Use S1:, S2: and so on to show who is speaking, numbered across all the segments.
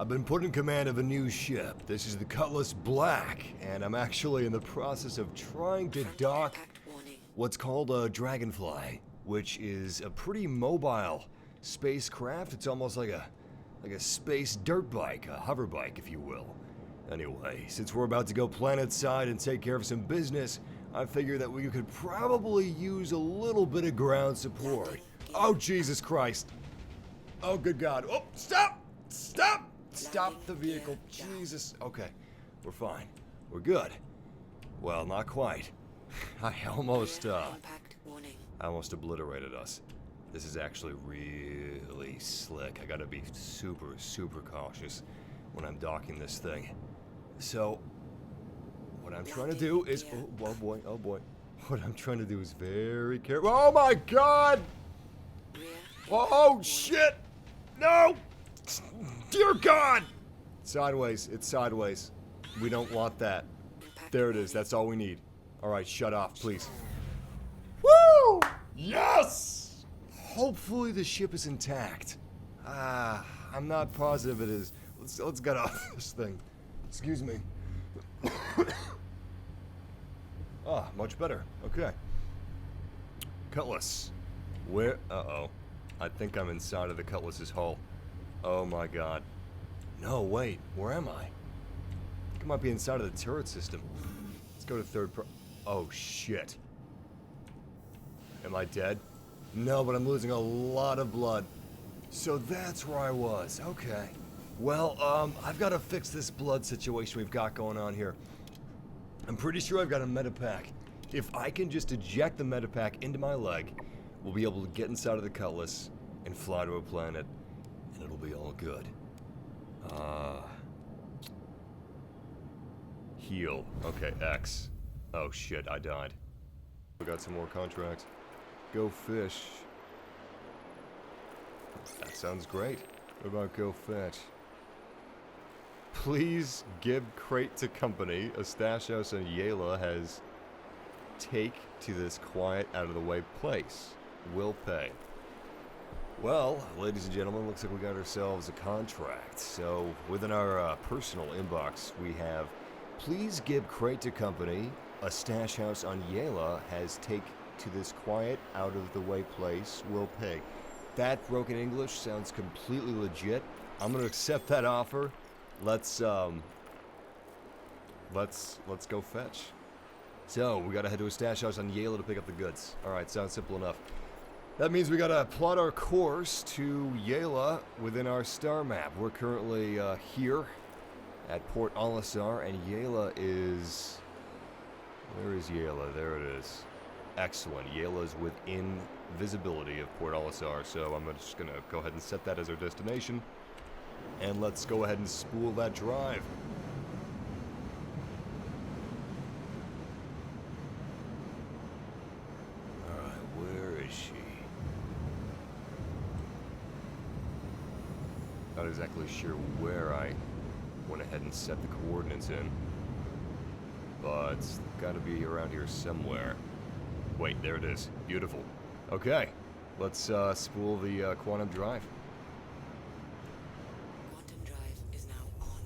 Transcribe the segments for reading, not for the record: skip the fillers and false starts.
S1: I've been put in command of a new ship. This is the Cutlass Black, and I'm actually in the process of trying to dock what's called a Dragonfly, which is a pretty mobile spacecraft. It's almost like a space dirt bike, a hover bike, if you will. Anyway, since we're about to go planetside and take care of some business, I figure that we could probably use a little bit of ground support. Oh, Jesus Christ. Oh, good God. Oh, stop! Stop! Stop the vehicle. Jesus. Okay, we're fine. We're good. Well, not quite. I almost obliterated us. This is actually really slick. I gotta be super, super cautious when I'm docking this thing. So, what I'm trying to do is... Oh boy, oh boy. What I'm trying to do is very careful. Oh my God! Oh shit! No! Dear God! Sideways, it's sideways. We don't want that. There it is, that's all we need. Alright, shut off, please. Woo! Yes! Hopefully the ship is intact. I'm not positive it is. Let's get off this thing. Excuse me. Much better. Okay. Cutlass. Where? Uh-oh. I think I'm inside of the Cutlass's hull. Oh my God. No, wait. Where am I? I think I might be inside of the turret system. Let's go to third pro... Oh, shit. Am I dead? No, but I'm losing a lot of blood. So that's where I was. Okay. Well, I've got to fix this blood situation we've got going on here. I'm pretty sure I've got a medipack. If I can just eject the medipack into my leg, we'll be able to get inside of the Cutlass and fly to a planet, and it'll be all good. Heal. Okay, X. Oh shit, I died. We got some more contracts. Go fish. That sounds great. What about go fetch? Please give crate to company. A stash house in Yala has take to this quiet, out-of-the-way place. Will pay. Well, ladies and gentlemen, looks like we got ourselves a contract. So, within our personal inbox, we have, please give crate to company. A stash house on Yala has take to this quiet, out-of-the-way place. Will pay. That broken English sounds completely legit. I'm gonna accept that offer. Let's go fetch. So, we gotta head to a stash house on Yala to pick up the goods. Alright, sounds simple enough. That means we gotta plot our course to Yala within our star map. We're currently here at Port Olisar, and Yala is... Where is Yala? There it is. Excellent. Yala is within visibility of Port Olisar, so I'm just gonna go ahead and set that as our destination. And let's go ahead and spool that drive. Alright, where is she? Not exactly sure where I went ahead and set the coordinates in. But it's gotta be around here somewhere. Wait, there it is. Beautiful. Okay, let's spool the quantum drive.
S2: Quantum drive is now on.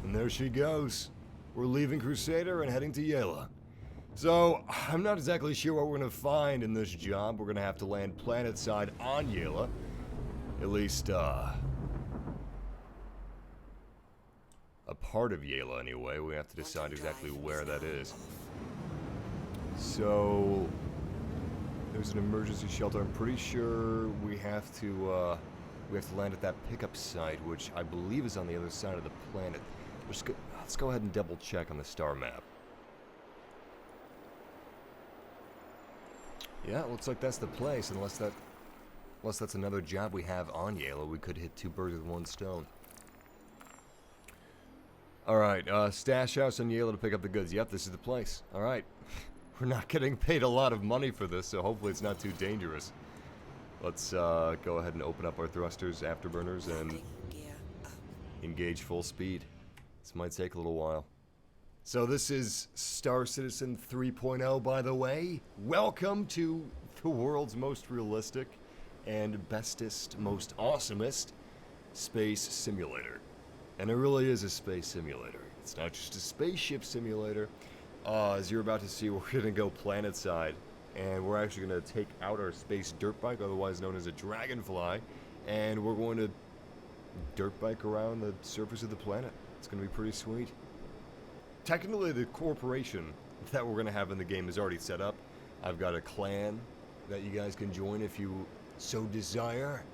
S1: And there she goes. We're leaving Crusader and heading to Yala. So, I'm not exactly sure what we're gonna find in this job. We're gonna have to land planetside on Yala. At least, a part of Yala anyway. We have to decide exactly where that is. So, there's an emergency shelter. I'm pretty sure we have to land at that pickup site, which I believe is on the other side of the planet. Let's go ahead and double check on the star map. Yeah, it looks like that's the place, unless that's another job we have on Yala. We could hit two birds with one stone. Alright, stash house on Yala to pick up the goods. Yep, this is the place. Alright. We're not getting paid a lot of money for this, so hopefully it's not too dangerous. Let's go ahead and open up our thrusters, afterburners, and engage full speed. This might take a little while. So this is Star Citizen 3.0, by the way. Welcome to the world's most realistic and bestest, most awesomest space simulator. And it really is a space simulator. It's not just a spaceship simulator. As you're about to see, we're going to go planetside. And we're actually going to take out our space dirt bike, otherwise known as a dragonfly. And we're going to dirt bike around the surface of the planet. It's going to be pretty sweet. Technically, the corporation that we're going to have in the game is already set up. I've got a clan that you guys can join if you so desire.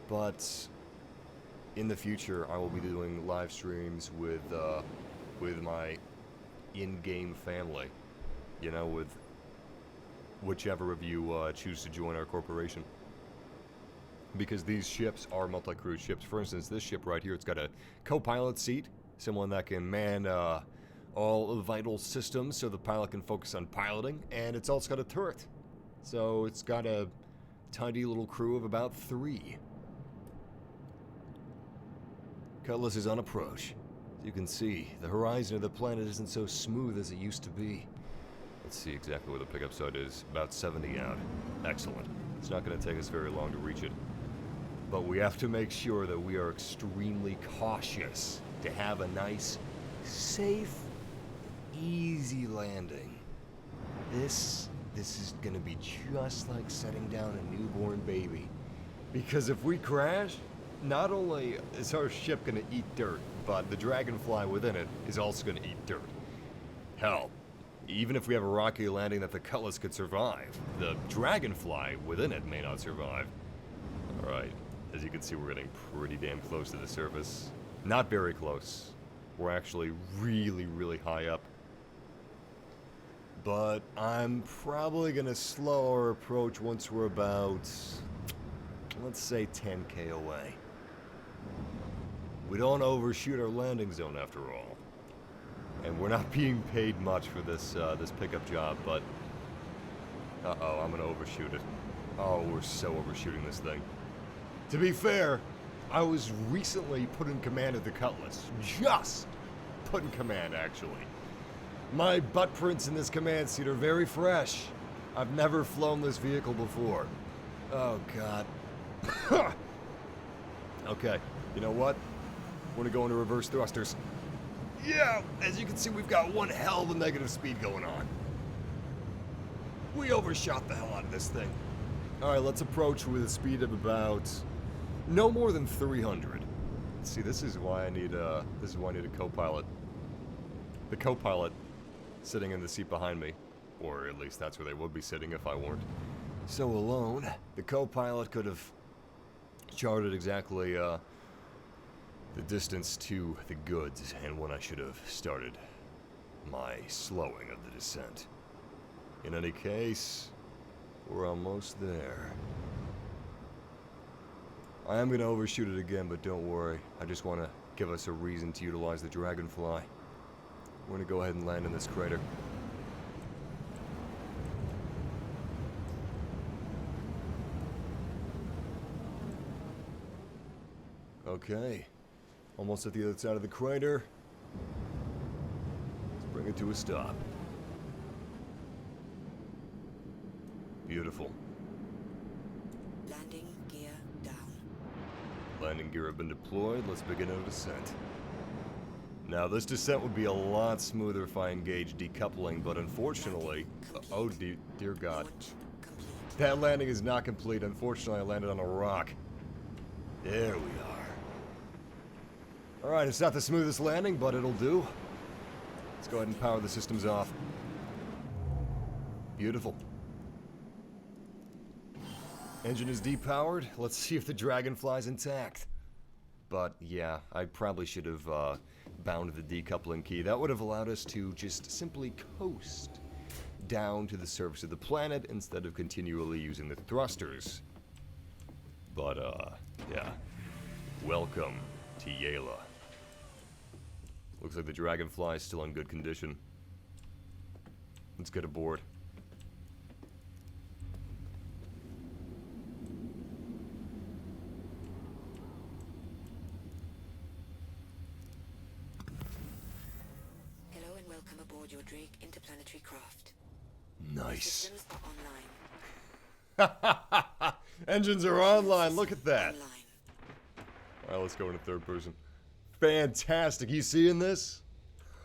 S1: But in the future, I will be doing live streams with my in-game family. You know, with whichever of you choose to join our corporation. Because these ships are multi-crew ships. For instance, this ship right here, it's got a co-pilot seat. Someone that can man all vital systems so the pilot can focus on piloting. And it's also got a turret. So it's got a tiny little crew of about 3. Cutlass is on approach. As you can see, the horizon of the planet isn't so smooth as it used to be. Let's see exactly where the pickup site is. About 70 out. Excellent. It's not going to take us very long to reach it. But we have to make sure that we are extremely cautious to have a nice, safe, easy landing. This is going to be just like setting down a newborn baby. Because if we crash, not only is our ship going to eat dirt, but the dragonfly within it is also going to eat dirt. Hell, even if we have a rocky landing that the Cutlass could survive, the dragonfly within it may not survive. Alright, as you can see, we're getting pretty damn close to the surface. Not very close. We're actually really, really high up. But I'm probably going to slow our approach once we're about, let's say, 10k away. We don't overshoot our landing zone after all. And we're not being paid much for this this pickup job, but... Uh-oh, I'm gonna overshoot it. Oh, we're so overshooting this thing. To be fair, I was recently put in command of the Cutlass. Just put in command, actually. My butt prints in this command seat are very fresh. I've never flown this vehicle before. Oh, God. Okay, you know what? We're gonna go into reverse thrusters. Yeah, as you can see, we've got one hell of a negative speed going on. We overshot the hell out of this thing. Alright, let's approach with a speed of about no more than 300. See, this is why I need a co-pilot. The co-pilot sitting in the seat behind me, or at least that's where they would be sitting if I weren't so alone. The co-pilot could have charted exactly the distance to the goods and when I should have started my slowing of the descent. In any case, we're almost there. I am going to overshoot it again, but don't worry. I just want to give us a reason to utilize the dragonfly. We're going to go ahead and land in this crater. Okay. Almost at the other side of the crater. Let's bring it to a stop. Beautiful.
S2: Landing gear down.
S1: Landing gear have been deployed. Let's begin our descent. Now, this descent would be a lot smoother if I engaged decoupling, but unfortunately... Oh, dear God.
S2: Launch complete.
S1: That landing is not complete. Unfortunately, I landed on a rock. There we are. Alright, it's not the smoothest landing, but it'll do. Let's go ahead and power the systems off. Beautiful. Engine is depowered. Let's see if the dragonfly's intact. But yeah, I probably should have bound the decoupling key. That would have allowed us to just simply coast down to the surface of the planet instead of continually using the thrusters. But yeah. Welcome to Yala. Looks like the dragonfly is still in good condition. Let's get aboard.
S2: Hello and welcome aboard your Drake interplanetary craft.
S1: Nice.
S2: Systems are online.
S1: Engines are online. Look at that.
S2: Online.
S1: Alright, let's go into third person. Fantastic. You seeing this?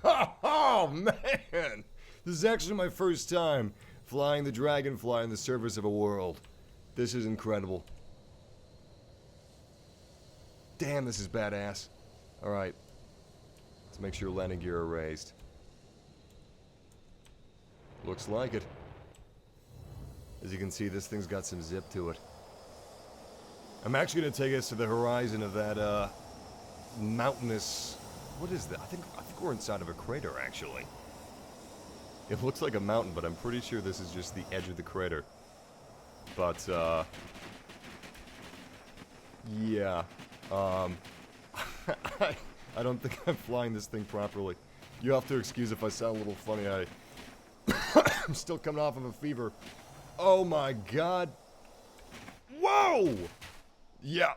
S1: Oh, man. This is actually my first time flying the Dragonfly on the surface of a world. This is incredible. Damn, this is badass. Alright. Let's make sure landing gear are raised. Looks like it. As you can see, this thing's got some zip to it. I'm actually going to take us to the horizon of that, mountainous... What is that? I think we're inside of a crater, actually. It looks like a mountain, but I'm pretty sure this is just the edge of the crater. But, yeah. I don't think I'm flying this thing properly. You have to excuse if I sound a little funny. I'm still coming off of a fever. Oh my god. Whoa! Yeah.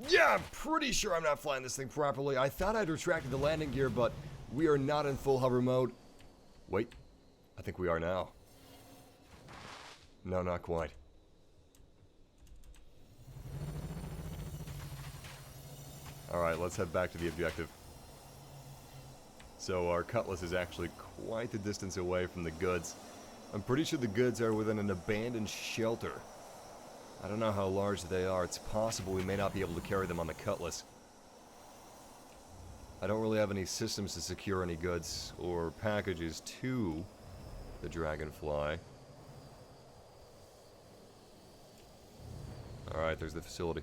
S1: Yeah, I'm pretty sure I'm not flying this thing properly. I thought I'd retracted the landing gear, but we are not in full hover mode. Wait. I think we are now. No, not quite. Alright, let's head back to the objective. So our Cutlass is actually quite the distance away from the goods. I'm pretty sure the goods are within an abandoned shelter. I don't know how large they are. It's possible we may not be able to carry them on the Cutlass. I don't really have any systems to secure any goods or packages to the Dragonfly. Alright, there's the facility.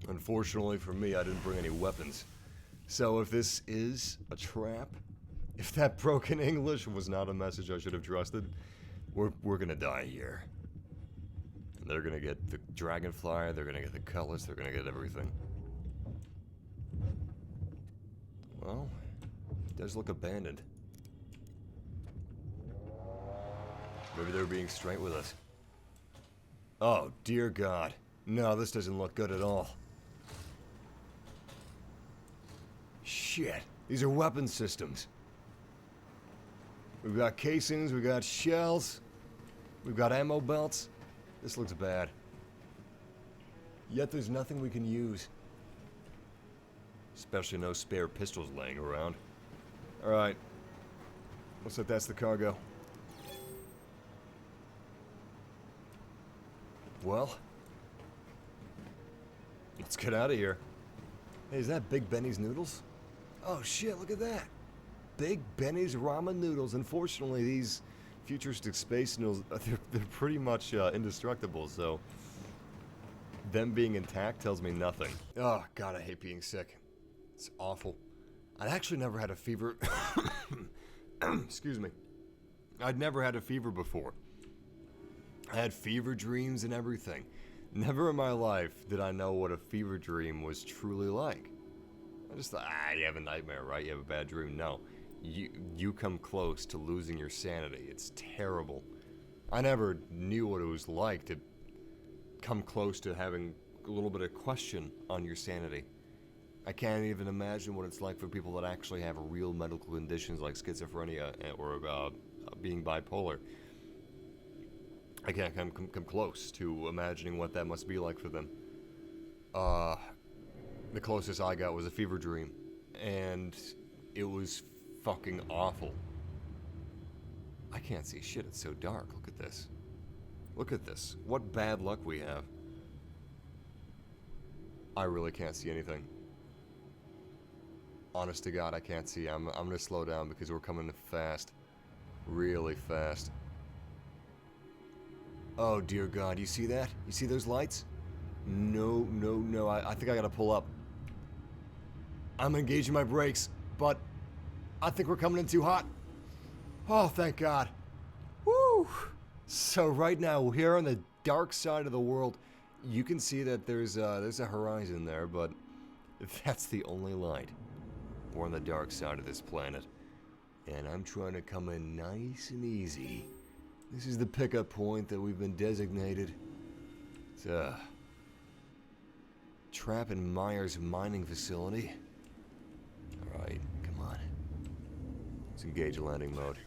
S1: Unfortunately for me, I didn't bring any weapons. So if this is a trap, if that broken English was not a message I should have trusted, we're gonna die here. And they're gonna get the Dragonfly, they're gonna get the Cutlass, they're gonna get everything. Well, it does look abandoned. Maybe they're being straight with us. Oh, dear God. No, this doesn't look good at all. Shit. These are weapon systems. We've got casings, we've got shells, we've got ammo belts. This looks bad. Yet there's nothing we can use. Especially no spare pistols laying around. Alright. Looks like that's the cargo. Well, let's get out of here. Hey, is that Big Benny's noodles? Oh shit, look at that. Big Benny's ramen noodles. Unfortunately, these futuristic space noodles, they're pretty much indestructible, so them being intact tells me nothing. Oh god, I hate being sick. It's awful. I'd actually never had a fever. Excuse me. I'd never had a fever before. I had fever dreams and everything. Never in my life did I know what a fever dream was truly like. I just thought, you have a nightmare, right? You have a bad dream. No. You come close to losing your sanity. It's terrible. I never knew what it was like to come close to having a little bit of question on your sanity. I can't even imagine what it's like for people that actually have real medical conditions like schizophrenia or being bipolar. I can't come close to imagining what that must be like for them. The closest I got was a fever dream, and it was fucking awful. I can't see shit, it's so dark. Look at this. Look at this. What bad luck we have. I really can't see anything. Honest to God, I can't see. I'm gonna slow down because we're coming fast. Really fast. Oh dear God, you see that? You see those lights? No, no, no, I think I gotta pull up. I'm engaging my brakes, but I think we're coming in too hot. Oh, thank God. Woo! So right now, we're here on the dark side of the world. You can see that there's a horizon there, but that's the only light. We're on the dark side of this planet, and I'm trying to come in nice and easy This is the pickup point that we've been designated. It's a Trap and Myers mining facility. Alright, come on. Let's engage landing mode.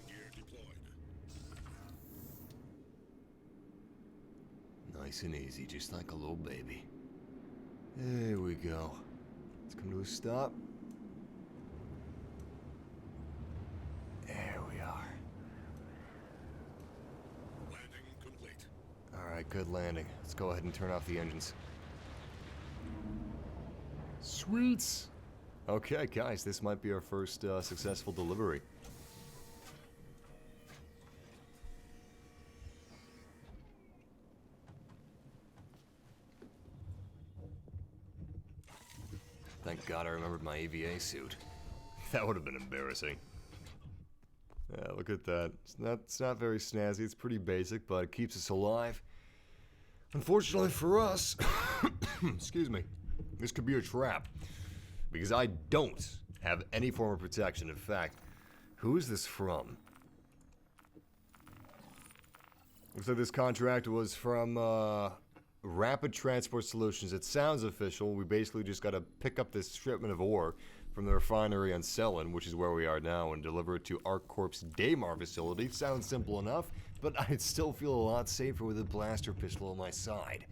S1: Nice and easy, just like a little baby. There we go. Let's come to a stop. There we are.
S3: Landing complete.
S1: Alright, good landing. Let's go ahead and turn off the engines. Sweet! Okay, guys, this might be our first successful delivery. Thank God I remembered my EVA suit. That would have been embarrassing. Yeah, look at that. It's not very snazzy. It's pretty basic, but it keeps us alive. Unfortunately for us, excuse me, this could be a trap. Because I don't have any form of protection. In fact, who is this from? Looks like this contract was from Rapid Transport Solutions. It sounds official. We basically just got to pick up this shipment of ore from the refinery on Selin, which is where we are now, and deliver it to ArcCorp's Daymar facility. Sounds simple enough, but I'd still feel a lot safer with a blaster pistol on my side.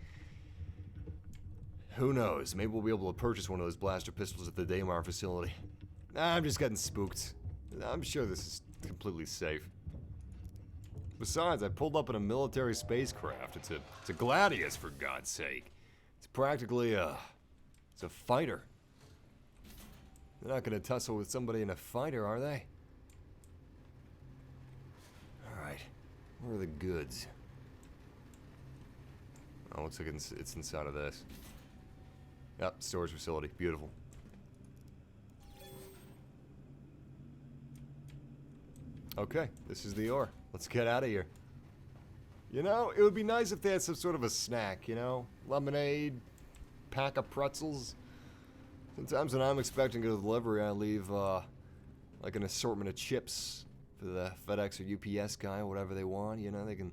S1: Who knows? Maybe we'll be able to purchase one of those blaster pistols at the Daymar facility. Nah, I'm just getting spooked. I'm sure this is completely safe. Besides, I pulled up in a military spacecraft. It's a Gladius, for God's sake. It's practically it's a fighter. They're not gonna tussle with somebody in a fighter, are they? Alright. Where are the goods? Oh, looks like it's inside of this. Yep, storage facility. Beautiful. Okay, this is the ore. Let's get out of here. You know, it would be nice if they had some sort of a snack, you know? Lemonade, pack of pretzels. Sometimes when I'm expecting a delivery, I leave, like an assortment of chips for the FedEx or UPS guy, whatever they want, you know? They can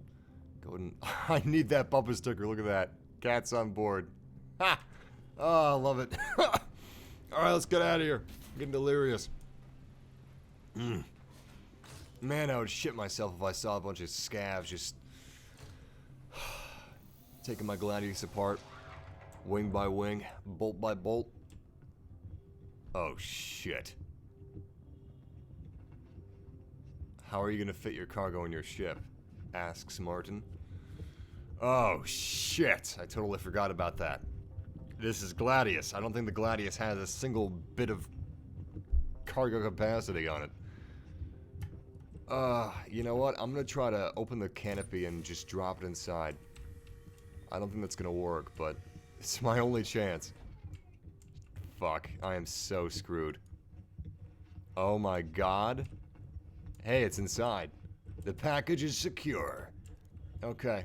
S1: go and... I need that bumper sticker, look at that. Cat's on board. Ha! Oh, I love it. Alright, let's get out of here. I'm getting delirious. Man, I would shit myself if I saw a bunch of scavs just taking my Gladius apart, wing by wing, bolt by bolt. Oh shit. How are you gonna fit your cargo in your ship? Asks Martin. Oh shit, I totally forgot about that. This is Gladius. I don't think the Gladius has a single bit of cargo capacity on it. You know what? I'm gonna try to open the canopy and just drop it inside. I don't think that's gonna work, but it's my only chance. Fuck, I am so screwed. Oh my god. Hey, it's inside. The package is secure. Okay,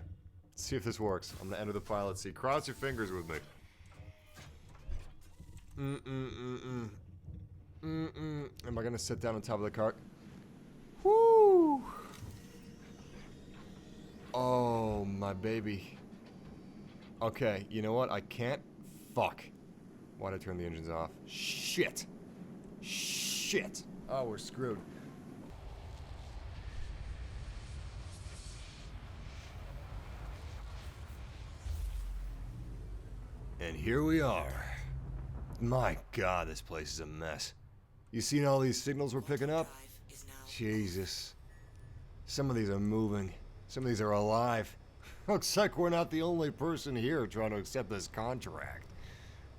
S1: let's see if this works. I'm gonna enter the pilot seat. Cross your fingers with me. Am I gonna sit down on top of the cart? Woo! Oh, my baby. Okay, you know what? I can't. Fuck. Why'd I turn the engines off? Shit. Shit. Oh, we're screwed. And here we are. My God, this place is a mess. You seen all these signals we're picking up?
S2: Drive is now
S1: Jesus. Some of these are moving. Some of these are alive. Looks like we're not the only person here trying to accept this contract.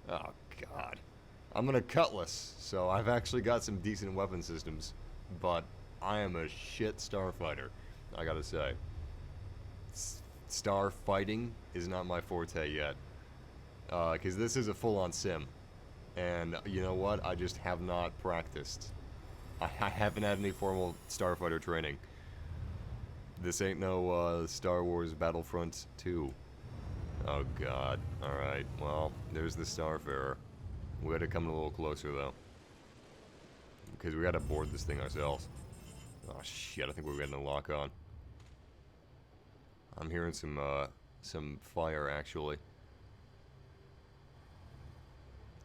S1: Oh, God. I'm gonna cutlass, so I've actually got some decent weapon systems. But I am a shit starfighter, I gotta say. Star fighting is not my forte yet. Because this is a full-on sim. And you know what? I just have not practiced. I haven't had any formal starfighter training. This ain't no Star Wars Battlefront 2. Oh god. Alright, well, there's the Starfarer. We gotta come a little closer though. Because we gotta board this thing ourselves. Oh shit, I think we're getting a lock on. I'm hearing some fire, actually.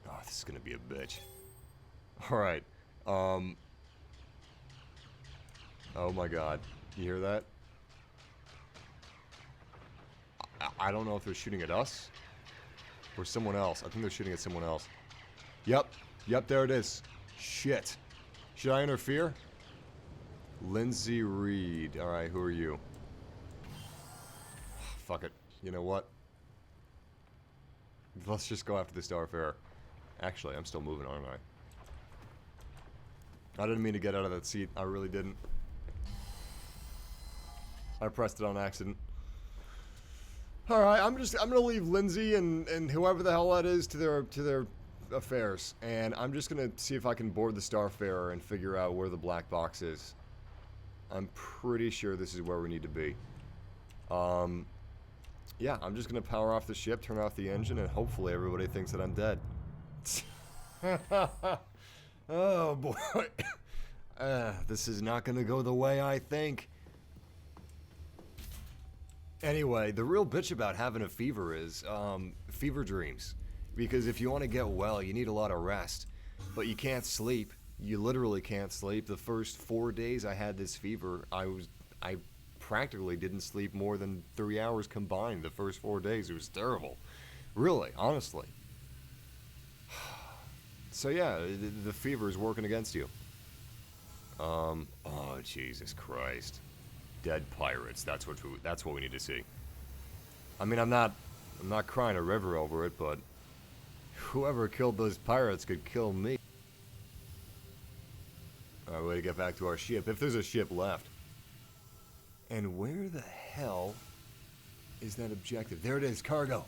S1: Oh, this is gonna be a bitch. Alright, oh my god. You hear that? I don't know if they're shooting at us or someone else. I think they're shooting at someone else. Yep. Yep, there it is. Shit. Should I interfere? Lindsay Reed. Alright, who are you? Fuck it. You know what? Let's just go after the Starfarer. Actually, I'm still moving, aren't I? I didn't mean to get out of that seat. I really didn't. I pressed it on accident. Alright, I'm gonna leave Lindsay and whoever the hell that is to their affairs. And I'm just gonna see if I can board the Starfarer and figure out where the black box is. I'm pretty sure this is where we need to be. Yeah, I'm just gonna power off the ship, turn off the engine, and hopefully everybody thinks that I'm dead. Oh boy. This is not gonna go the way I think. Anyway, the real bitch about having a fever is, fever dreams. Because if you want to get well, you need a lot of rest. But you can't sleep. You literally can't sleep. The first 4 days I had this fever, I practically didn't sleep more than 3 hours combined the first 4 days. It was terrible. Really, honestly. So yeah, the fever is working against you. Oh, Jesus Christ. Dead pirates. That's what we need to see. I mean, I'm not crying a river over it, but whoever killed those pirates could kill me. Alright, way to get back to our ship, if there's a ship left. And where the hell is that objective? There it is, cargo.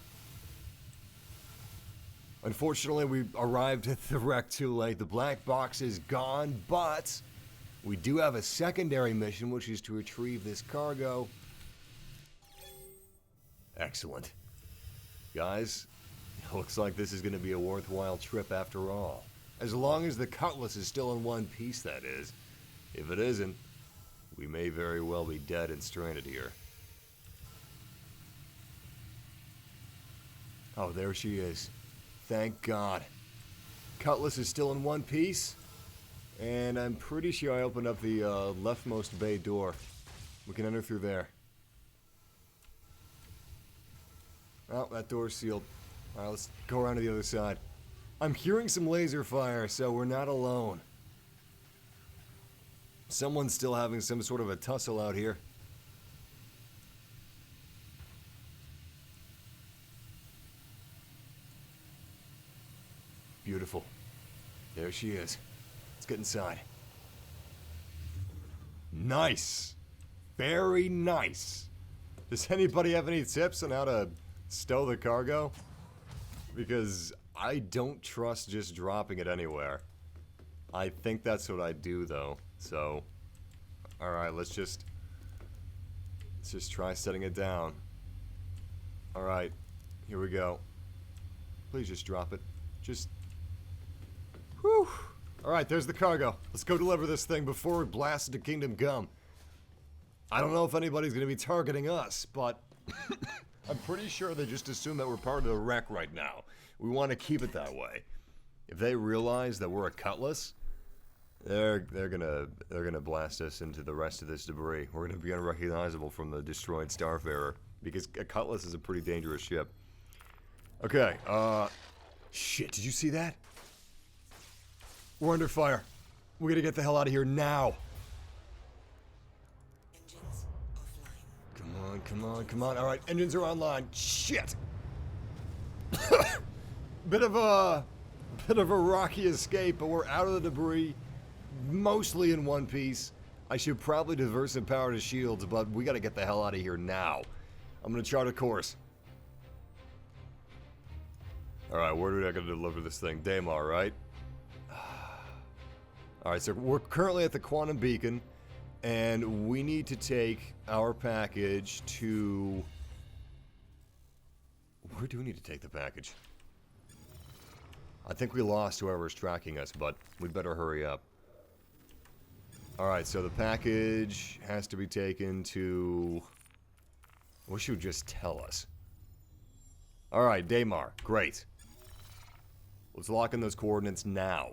S1: Unfortunately, we arrived at the wreck too late. The black box is gone, but we do have a secondary mission, which is to retrieve this cargo. Excellent. Guys, it looks like this is going to be a worthwhile trip after all. As long as the Cutlass is still in one piece, that is. If it isn't, we may very well be dead and stranded here. Oh, there she is. Thank God. Cutlass is still in one piece. And I'm pretty sure I opened up the leftmost bay door. We can enter through there. Oh, that door's sealed. Alright, let's go around to the other side. I'm hearing some laser fire, so we're not alone. Someone's still having some sort of a tussle out here. Beautiful. There she is. Let's get inside. Nice. Very nice. Does anybody have any tips on how to stow the cargo? Because I don't trust just dropping it anywhere. I think that's what I do though. So, alright, let's just try setting it down. Alright, here we go. Please just drop it. Just... Whew! Alright, there's the cargo. Let's go deliver this thing before we blast into Kingdom Come. I don't know if anybody's gonna be targeting us, but I'm pretty sure they just assume that we're part of the wreck right now. We want to keep it that way. If they realize that we're a Cutlass, they're gonna blast us into the rest of this debris. We're gonna be unrecognizable from the destroyed Starfarer because a Cutlass is a pretty dangerous ship. Okay, shit, did you see that? We're under fire. We gotta get the hell out of here now.
S2: Engines offline.
S1: Come on, come on, come on. Alright, engines are online. Shit! Bit of a rocky escape, but we're out of the debris. Mostly in one piece. I should probably divert some power to shields, but we gotta get the hell out of here now. I'm gonna chart a course. Alright, where do I gotta deliver this thing? Daymar, right? Alright, so we're currently at the Quantum Beacon, and we need to take our package to... Where do we need to take the package? I think we lost whoever's tracking us, but we'd better hurry up. Alright, so the package has to be taken to... I wish you would just tell us. Alright, Daymar. Great. Let's lock in those coordinates now.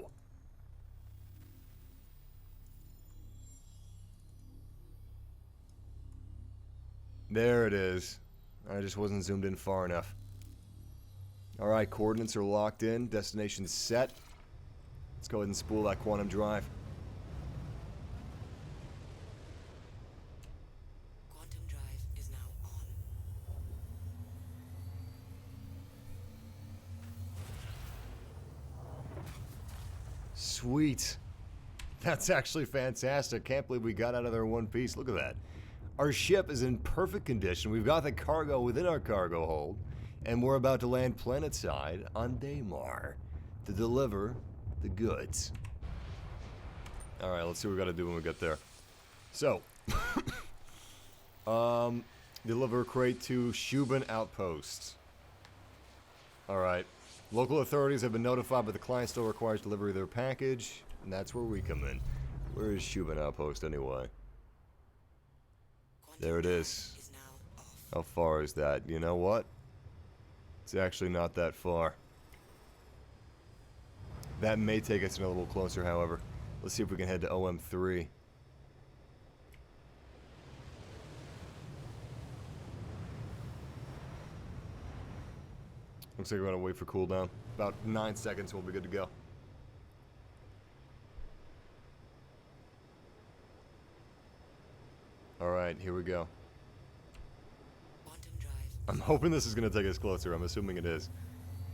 S1: There it is. I just wasn't zoomed in far enough. Alright, coordinates are locked in. Destination set. Let's go ahead and spool that quantum drive.
S2: Quantum drive is now on.
S1: Sweet. That's actually fantastic. Can't believe we got out of there in one piece. Look at that. Our ship is in perfect condition. We've got the cargo within our cargo hold. And we're about to land planetside on Daymar to deliver the goods. Alright, let's see what we gotta do when we get there. So, deliver crate to Shubin Outpost. Alright. Local authorities have been notified, but the client still requires delivery of their package, and that's where we come in. Where is Shubin Outpost anyway?
S2: Quantum
S1: There it
S2: drive
S1: is.
S2: now off.
S1: How far is that? You know what? It's actually not that far. That may take us in a little closer, however. Let's see if we can head to OM3. Looks like we're gonna wait for cooldown. About 9 seconds, we'll be good to go. Alright, here we go.
S2: Quantum drive.
S1: I'm hoping this is gonna take us closer. I'm assuming it is.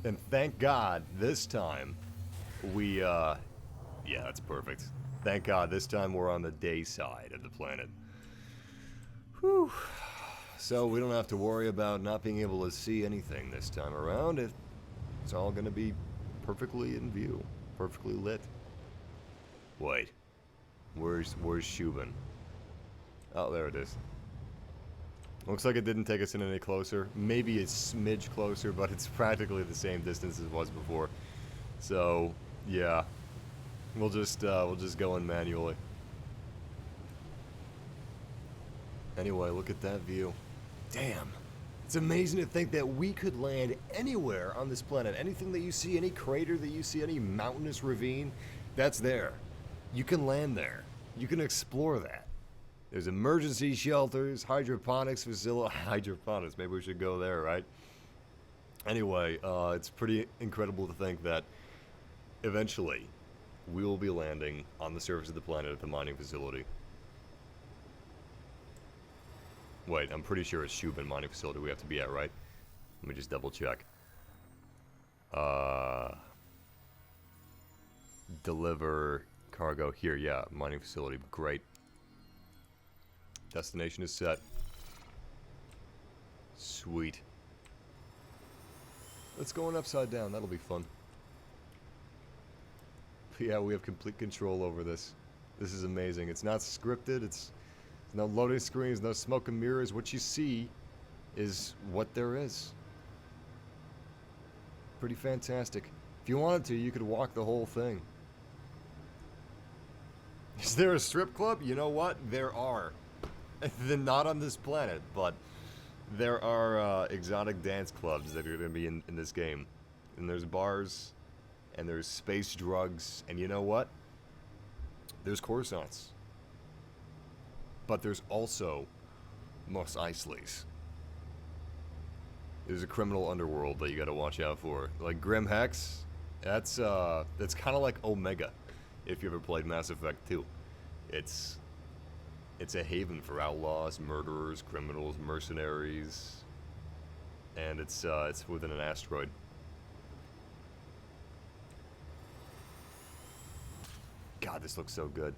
S1: And thank God, this time, yeah, that's perfect. Thank God, this time we're on the day side of the planet. Whew. So we don't have to worry about not being able to see anything this time around. It's all gonna be perfectly in view. Perfectly lit. Wait. Where's Shubin? Oh, there it is. Looks like it didn't take us in any closer. Maybe a smidge closer, but it's practically the same distance as it was before. So, yeah. We'll just go in manually. Anyway, look at that view. Damn. It's amazing to think that we could land anywhere on this planet. Anything that you see, any crater that you see, any mountainous ravine, that's there. You can land there. You can explore that. There's emergency shelters, hydroponics facility. Hydroponics, maybe we should go there, right? Anyway, it's pretty incredible to think that eventually we will be landing on the surface of the planet at the mining facility. Wait, I'm pretty sure it's Shubin mining facility we have to be at, right? Let me just double check. Deliver cargo here, yeah, mining facility, great. Destination is set. Sweet. Let's go on upside down, that'll be fun. But yeah, we have complete control over this. This is amazing. It's not scripted, it's no loading screens, no smoke and mirrors. What you see is what there is. Pretty fantastic. If you wanted to, you could walk the whole thing. Is there a strip club? You know what? There are. They're not on this planet, but there are exotic dance clubs that are going to be in this game. And there's bars, and there's space drugs, and you know what? There's croissants. But there's also Mos Eisley's. There's a criminal underworld that you gotta watch out for. Like Grim Hex, that's kind of like Omega, if you ever played Mass Effect 2. It's a haven for outlaws, murderers, criminals, mercenaries, and it's within an asteroid. God, this looks so good.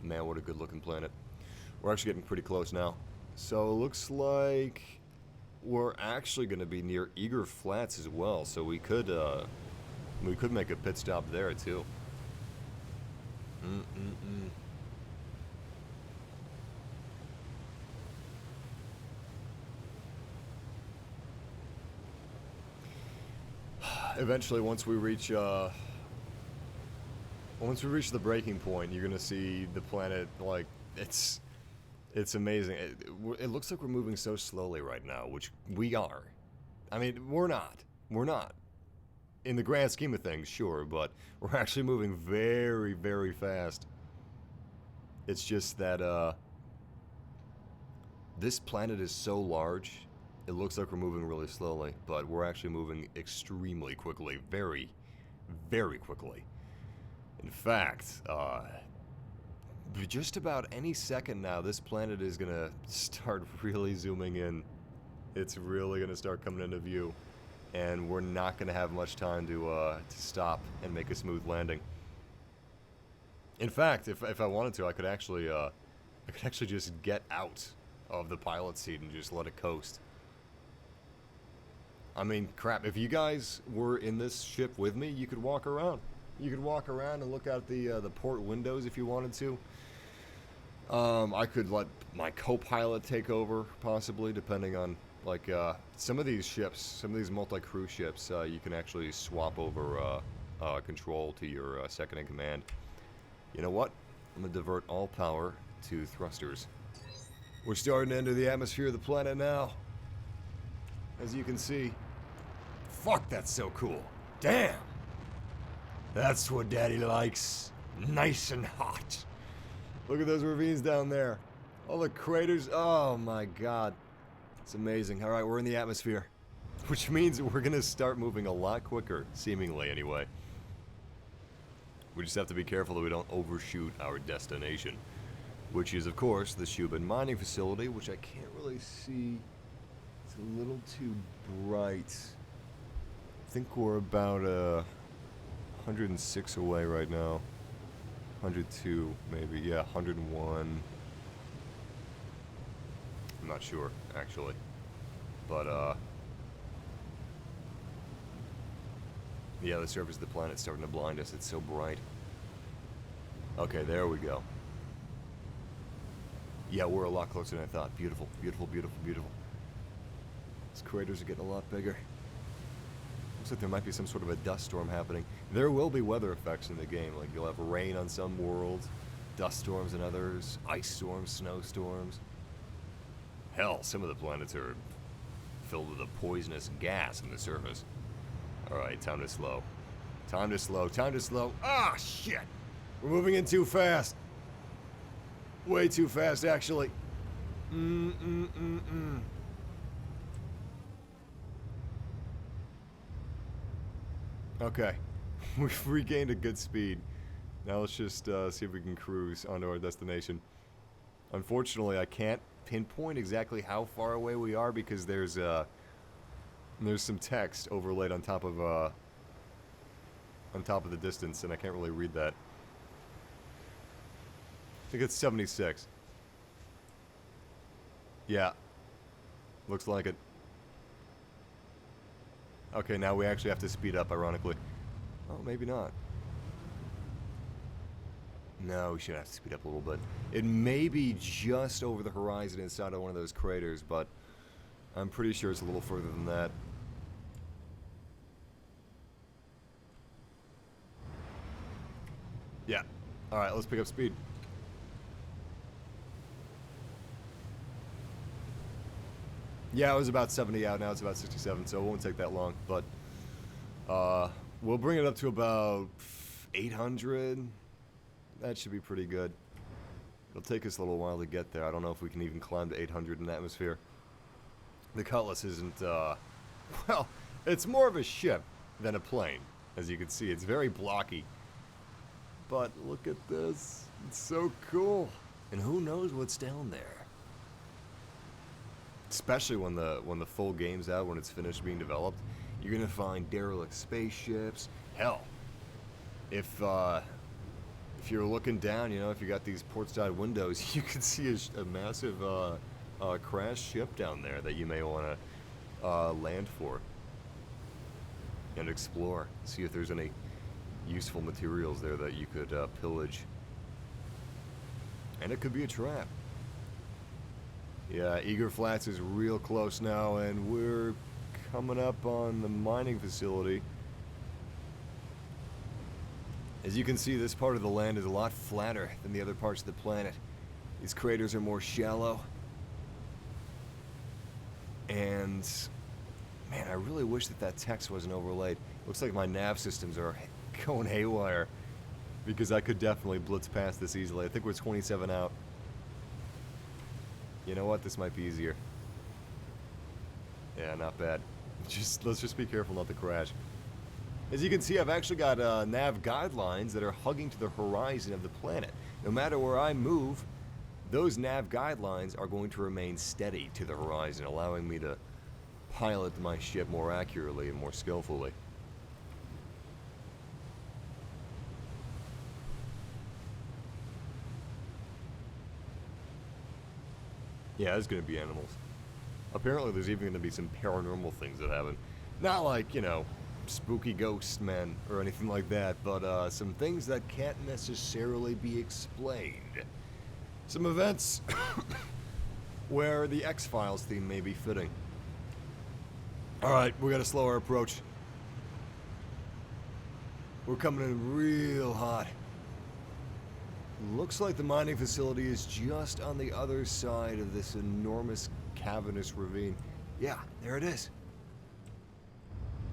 S1: Man, what a good looking planet. We're actually getting pretty close now. So it looks like we're actually going to be near Eager Flats as well. So we could make a pit stop there too. Eventually, once we reach the breaking point, you're gonna see the planet like it's It's amazing. It looks like we're moving so slowly right now, which we are. I mean, we're not. We're not. In the grand scheme of things, sure, but we're actually moving very, very fast. It's just that, this planet is so large, it looks like we're moving really slowly, but we're actually moving extremely quickly. Very, very quickly. In fact, just about any second now, this planet is gonna start really zooming in. It's really gonna start coming into view, and we're not gonna have much time to stop and make a smooth landing. In fact, if I wanted to, I could actually just get out of the pilot seat and just let it coast. I mean, crap, if you guys were in this ship with me, you could walk around. You could walk around and look out the port windows if you wanted to. I could let my co-pilot take over, possibly, depending on, like, some of these ships, some of these multi-crew ships, you can actually swap over control to your second-in-command. You know what? I'm going to divert all power to thrusters. We're starting to enter the atmosphere of the planet now. As you can see. Fuck, that's so cool. Damn! That's what Daddy likes. Nice and hot. Look at those ravines down there. All the craters. Oh my god. It's amazing. Alright, we're in the atmosphere. Which means we're going to start moving a lot quicker, seemingly anyway. We just have to be careful that we don't overshoot our destination. Which is, of course, the Shubin mining facility, which I can't really see. It's a little too bright. I think we're about 106 away right now. 102, maybe. Yeah, 101. I'm not sure, actually. But, yeah, the surface of the planet's starting to blind us. It's so bright. Okay, there we go. Yeah, we're a lot closer than I thought. Beautiful, beautiful, beautiful, beautiful. These craters are getting a lot bigger. Looks like there might be some sort of a dust storm happening. There will be weather effects in the game. Like, you'll have rain on some worlds, dust storms in others, ice storms, snowstorms. Hell, some of the planets are filled with a poisonous gas on the surface. Alright, time to slow. Time to slow, time to slow. Ah, shit! We're moving in too fast. Way too fast, actually. Okay. We've regained a good speed. Now let's just see if we can cruise onto our destination. Unfortunately, I can't pinpoint exactly how far away we are because there's some text overlaid on top of the distance, and I can't really read that. I think it's 76. Yeah. Looks like it. Okay, now we actually have to speed up, ironically. Oh, maybe not. No, we should have to speed up a little bit. It may be just over the horizon inside of one of those craters, but I'm pretty sure it's a little further than that. Yeah. Alright, let's pick up speed. Yeah, it was about 70 out, now it's about 67, so it won't take that long, but we'll bring it up to about 800. That should be pretty good. It'll take us a little while to get there. I don't know if we can even climb to 800 in the atmosphere. The Cutlass isn't, well, it's more of a ship than a plane, as you can see. It's very blocky. But look at this. It's so cool. And who knows what's down there? Especially when the full game's out, when it's finished being developed, you're gonna find derelict spaceships. Hell, if you're looking down, you know, if you got these port side windows, you can see a massive crashed ship down there that you may want to land for and explore. See if there's any useful materials there that you could pillage. And it could be a trap. Yeah, Eager Flats is real close now, and we're coming up on the mining facility. As you can see, this part of the land is a lot flatter than the other parts of the planet. These craters are more shallow. And, man, I really wish that text wasn't overlaid. Looks like my nav systems are going haywire. Because I could definitely blitz past this easily. I think we're 27 out. You know what? This might be easier. Yeah, not bad. Let's just be careful not to crash. As you can see, I've actually got nav guidelines that are hugging to the horizon of the planet. No matter where I move, those nav guidelines are going to remain steady to the horizon, allowing me to pilot my ship more accurately and more skillfully. Yeah, there's going to be animals. Apparently there's even going to be some paranormal things that happen. Not like, you know, spooky ghost men or anything like that, but some things that can't necessarily be explained. Some events where the X-Files theme may be fitting. Alright, we got to slow our approach. We're coming in real hot. Looks like the mining facility is just on the other side of this enormous cavernous ravine. Yeah, there it is.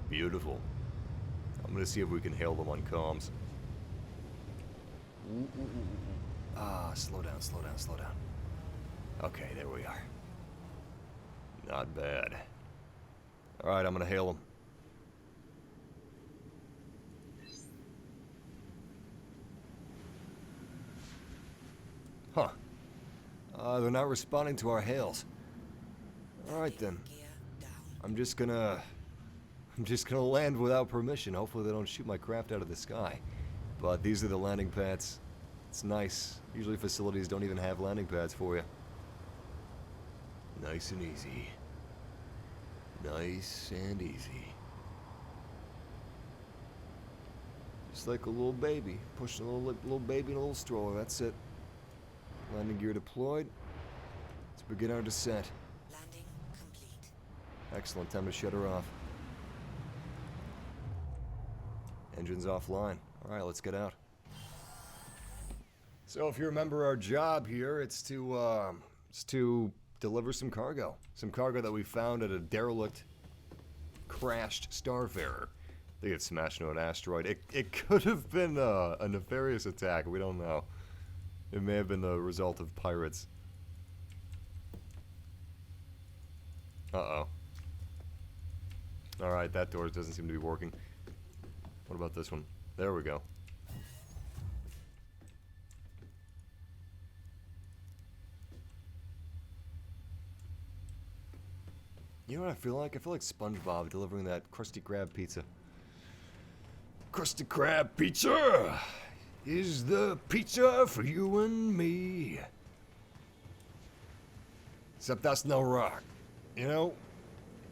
S1: Beautiful. I'm gonna see if we can hail them on comms. Ah, slow down, slow down, slow down. Okay, there we are. Not bad. Alright, I'm gonna hail them. Huh. They're not responding to our hails. Alright then.
S2: Gear down.
S1: I'm just gonna land without permission. Hopefully they don't shoot my craft out of the sky. But these are the landing pads. It's nice. Usually facilities don't even have landing pads for you. Nice and easy. Nice and easy. Just like a little baby. Pushing a little baby in a little stroller. That's it. Landing gear deployed. Let's begin our descent.
S2: Landing complete.
S1: Excellent. Time to shut her off. Engines offline. Alright, let's get out. So if you remember our job here, it's to deliver some cargo. Some cargo that we found at a derelict, crashed Starfarer. They get smashed into an asteroid. It could have been a nefarious attack. We don't know. It may have been the result of pirates. Uh-oh. Alright, that door doesn't seem to be working. What about this one? There we go. You know what I feel like? I feel like SpongeBob delivering that Krusty Krab pizza. Krusty Krab pizza is the pizza for you and me. Except that's no rock. You know,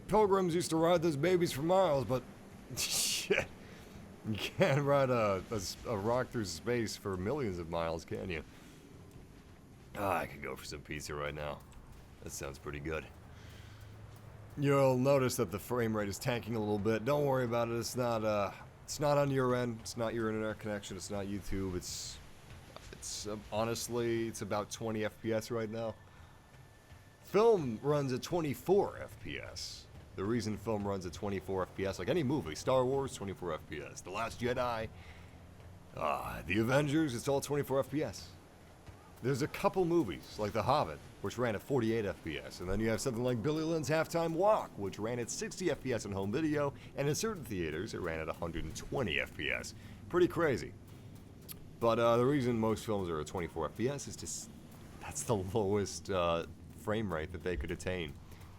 S1: pilgrims used to ride those babies for miles, but shit, you can't ride a rock through space for millions of miles, can you? Ah, I could go for some pizza right now. That sounds pretty good. You'll notice that the frame rate is tanking a little bit. Don't worry about it. It's not on your end. It's not your internet connection. It's not YouTube. It's honestly, it's about 20 FPS right now. Film runs at 24 FPS. The reason film runs at 24 FPS, like any movie, Star Wars, 24 FPS. The Last Jedi, The Avengers, it's all 24 FPS. There's a couple movies, like The Hobbit, which ran at 48 FPS, and then you have something like Billy Lynn's Halftime Walk, which ran at 60 FPS on home video, and in certain theaters, it ran at 120 FPS. Pretty crazy. But the reason most films are at 24 FPS is just, that's the lowest frame rate that they could attain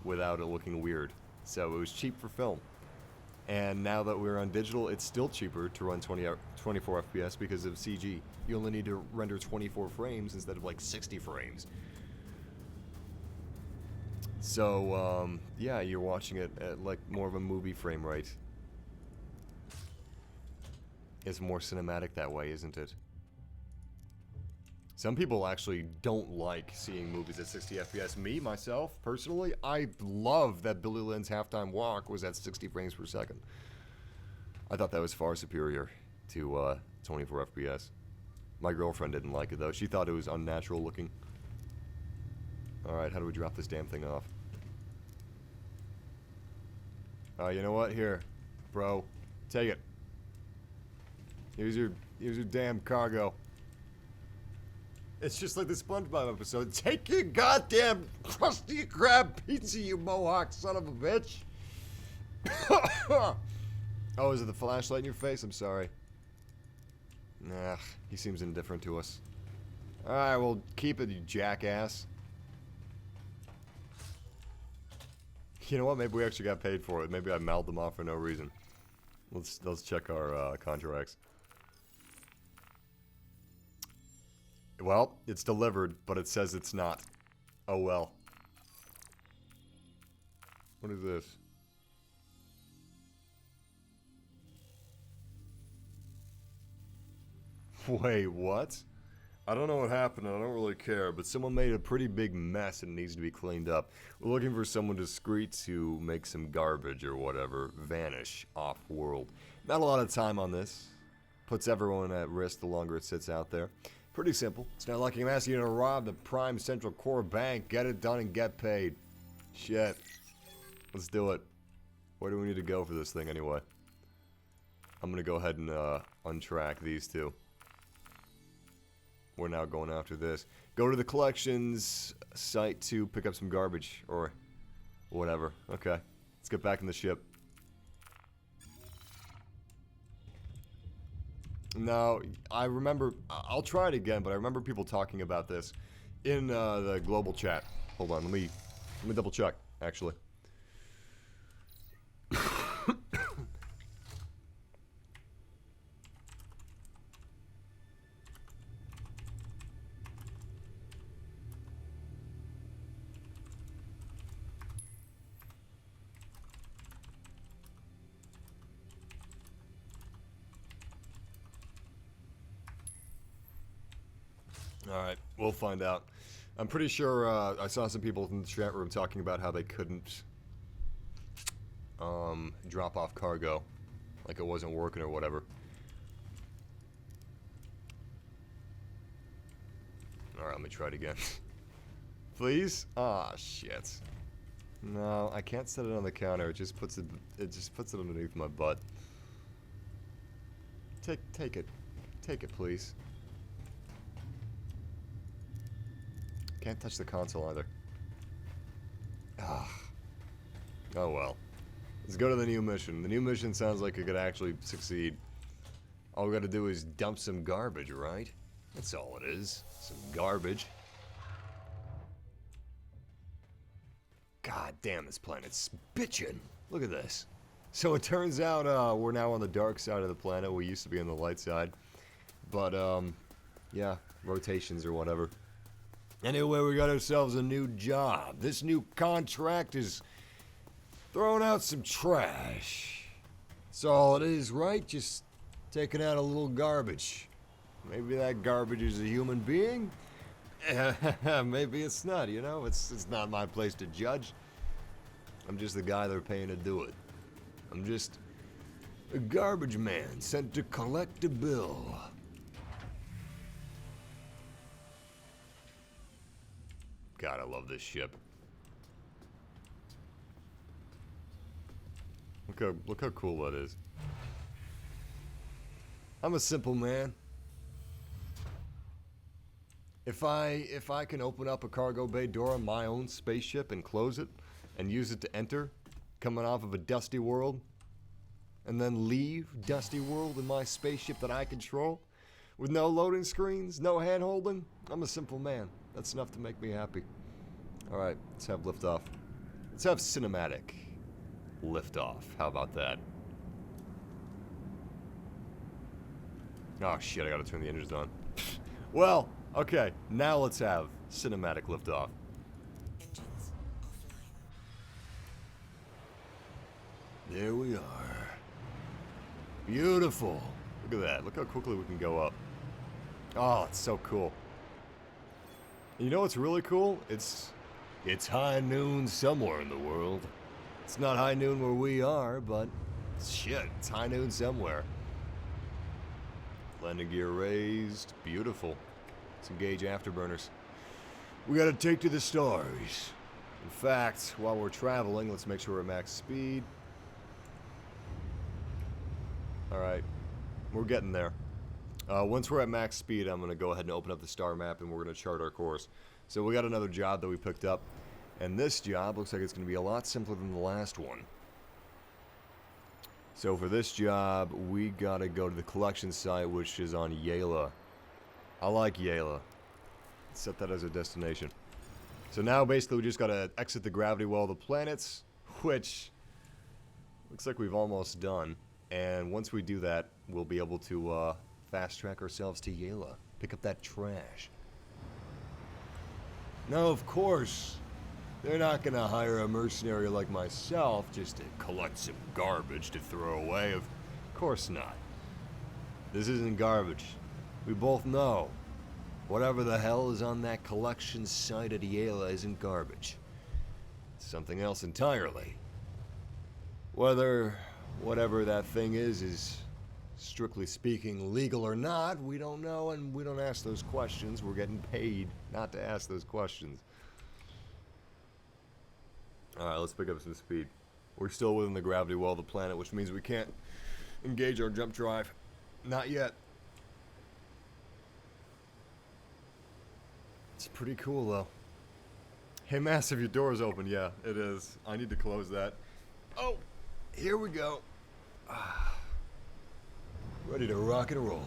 S1: without it looking weird. So it was cheap for film. And now that we're on digital, it's still cheaper to run 24 FPS because of CG. You only need to render 24 frames instead of like 60 frames. So, yeah, you're watching it at like more of a movie frame rate. It's more cinematic that way, isn't it? Some people actually don't like seeing movies at 60 FPS. Me, myself, personally, I love that Billy Lynn's Halftime Walk was at 60 frames per second. I thought that was far superior to 24 FPS. My girlfriend didn't like it, though. She thought it was unnatural looking. Alright, how do we drop this damn thing off? You know what? Here. Bro. Take it. Here's your damn cargo. It's just like the SpongeBob episode. Take your goddamn crusty crab pizza, you mohawk son of a bitch. Oh, is it the flashlight in your face? I'm sorry. Nah, he seems indifferent to us. Alright, well, keep it, you jackass. You know what? Maybe we actually got paid for it. Maybe I mouthed them off for no reason. Let's check our contracts. Well, it's delivered, but it says it's not. Oh well. What is this? Wait, what? I don't know what happened, and I don't really care, but someone made a pretty big mess and it needs to be cleaned up. We're looking for someone discreet to make some garbage or whatever vanish off-world. Not a lot of time on this. Puts everyone at risk the longer it sits out there. Pretty simple. It's not like I'm asking you to rob the Prime Central Core Bank. Get it done and get paid. Shit. Let's do it. Where do we need to go for this thing anyway? I'm gonna go ahead and untrack these two. We're now going after this. Go to the collections site to pick up some garbage or whatever. Okay, let's get back in the ship. No, I remember, I'll try it again, but I remember people talking about this in the global chat. Hold on, let me double check, actually. Alright, we'll find out. I'm pretty sure I saw some people in the chat room talking about how they couldn't drop off cargo. Like it wasn't working or whatever. Alright, let me try it again. Please? Ah, shit. No, I can't set it on the counter. It just puts it underneath my butt. Take it. Take it, please. Can't touch the console either. Ah. Oh well. Let's go to the new mission. The new mission sounds like it could actually succeed. All we gotta do is dump some garbage, right? That's all it is. Some garbage. God damn, this planet's bitchin'. Look at this. So it turns out we're now on the dark side of the planet. We used to be on the light side. But, yeah, rotations or whatever. Anyway, we got ourselves a new job. This new contract is throwing out some trash. That's all it is, right? Just taking out a little garbage. Maybe that garbage is a human being? Maybe it's not, you know? It's not my place to judge. I'm just the guy they're paying to do it. I'm just a garbage man sent to collect a bill. God, I love this ship. Look how cool that is. I'm a simple man. If I can open up a cargo bay door on my own spaceship and close it and use it to enter, coming off of a dusty world, and then leave dusty world in my spaceship that I control, with no loading screens, no hand holding, I'm a simple man. That's enough to make me happy. Alright, let's have liftoff. Let's have cinematic liftoff. How about that? Oh shit, I gotta turn the engines on. Well, okay, now let's have cinematic liftoff.
S2: Engines offline.
S1: There we are. Beautiful. Look at that. Look how quickly we can go up. Oh, it's so cool. You know what's really cool? It's high noon somewhere in the world. It's not high noon where we are, but shit, it's high noon somewhere. Landing gear raised. Beautiful. Let's engage afterburners. we gotta take to the stars. In fact, while we're traveling, let's make sure we're at max speed. Alright, we're getting there. Once we're at max speed, I'm gonna go ahead and open up the star map and we're gonna chart our course. So we got another job that we picked up, and this job looks like it's gonna be a lot simpler than the last one. So for this job, we gotta go to the collection site, which is on Yala. I like Yala. Set that as a destination. So now basically we just gotta exit the gravity well of the planets, which looks like we've almost done. And once we do that, we'll be able to fast track ourselves to Yala. Pick up that trash. Now, of course, they're not gonna hire a mercenary like myself just to collect some garbage to throw away. Of course not. This isn't garbage. We both know. Whatever the hell is on that collection site at Yala isn't garbage. It's something else entirely. Whatever that thing is strictly speaking legal or not, we don't know, and we don't ask those questions. We're getting paid not to ask those questions. Alright, let's pick up some speed. We're still within the gravity well of the planet, which means we can't engage our jump drive. Not yet. It's pretty cool, though. Hey, Massive, your door's open. Yeah, it is. I need to close that. Oh, here we go. Ready to rock and roll.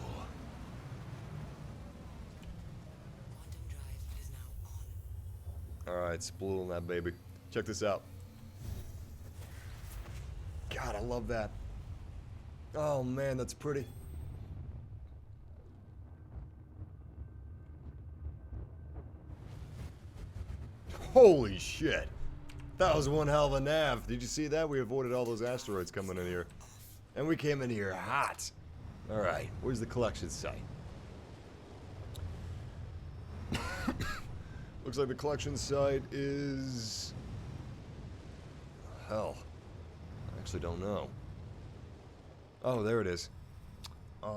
S2: Quantum drive is now on.
S1: Alright, spool on that baby. Check this out. God, I love that. Oh, man, that's pretty. Holy shit. That was one hell of a nav. Did you see that? We avoided all those asteroids coming in here. And we came in here hot. Alright, where's the collection site? Looks like the collection site is... hell. I actually don't know. Oh, there it is. It's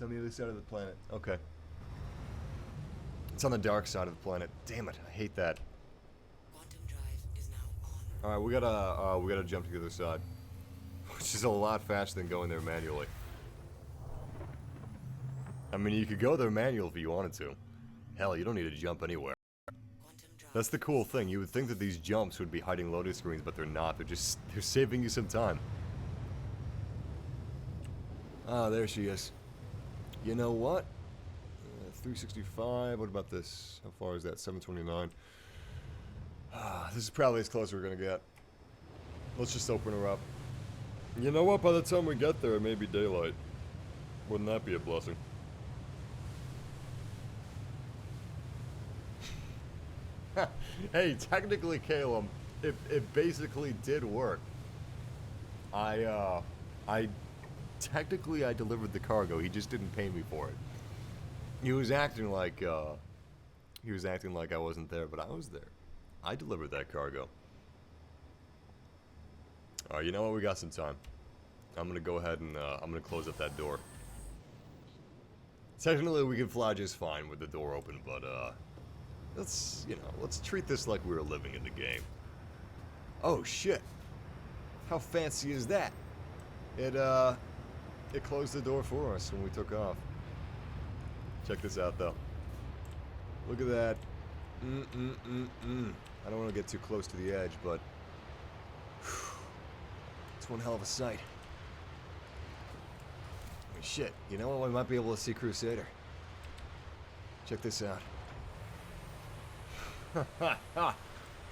S1: on the other side of the planet. Okay. It's on the dark side of the planet. Damn it, I hate that.
S2: Quantum drive is now on.
S1: Alright, we gotta jump to the other side. Which is a lot faster than going there manually. I mean, you could go there manual if you wanted to. Hell, you don't need to jump anywhere.
S2: Quantum drive.
S1: That's the cool thing. You would think that these jumps would be hiding loading screens, but they're not. They're saving you some time. Ah, there she is. You know what? 365. What about this? How far is that? 729. This is probably as close as we're gonna get. Let's just open her up. You know what? By the time we get there, it may be daylight. Wouldn't that be a blessing? Hey, technically, Caleb, it basically did work. I technically I delivered the cargo. He just didn't pay me for it. He was acting like I wasn't there, but I was there. I delivered that cargo. Alright, you know what? We got some time. I'm gonna go ahead and I'm gonna close up that door. Technically, we can fly just fine with the door open, but let's treat this like we were living in the game. Oh shit! How fancy is that? It closed the door for us when we took off. Check this out, though. Look at that. I don't want to get too close to the edge, but it's one hell of a sight. I mean, shit, you know what? We might be able to see Crusader. Check this out.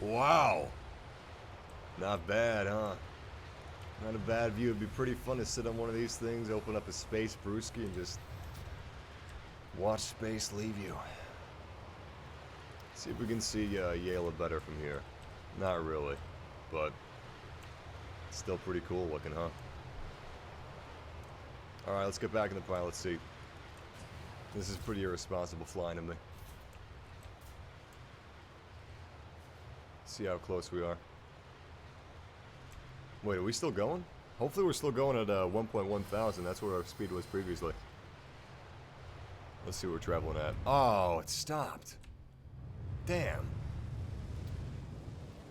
S1: Wow. Not bad, huh? Not a bad view. It'd be pretty fun to sit on one of these things, open up a space brewski, and just watch space leave you. See if we can see Yala better from here. Not really, but still pretty cool looking, huh? Alright, let's get back in the pilot's seat. This is pretty irresponsible flying of me. See how close we are. Wait, are we still going? Hopefully we're still going at 1.1 thousand. That's where our speed was previously. Let's see what we're traveling at. Oh, it stopped. Damn.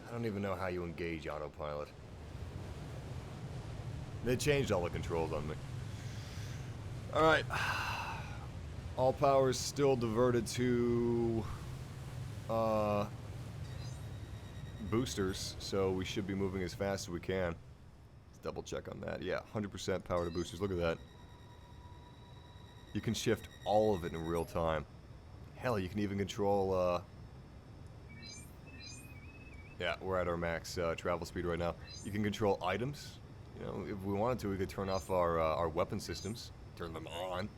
S1: I don't even know how you engage autopilot. They changed all the controls on me. Alright. All power is still diverted to boosters, so we should be moving as fast as we can. Let's double check on that. Yeah, 100% power to boosters. Look at that. You can shift all of it in real time. Hell, you can even control, yeah, we're at our max travel speed right now. You can control items. You know, if we wanted to, we could turn off our weapon systems. Turn them on.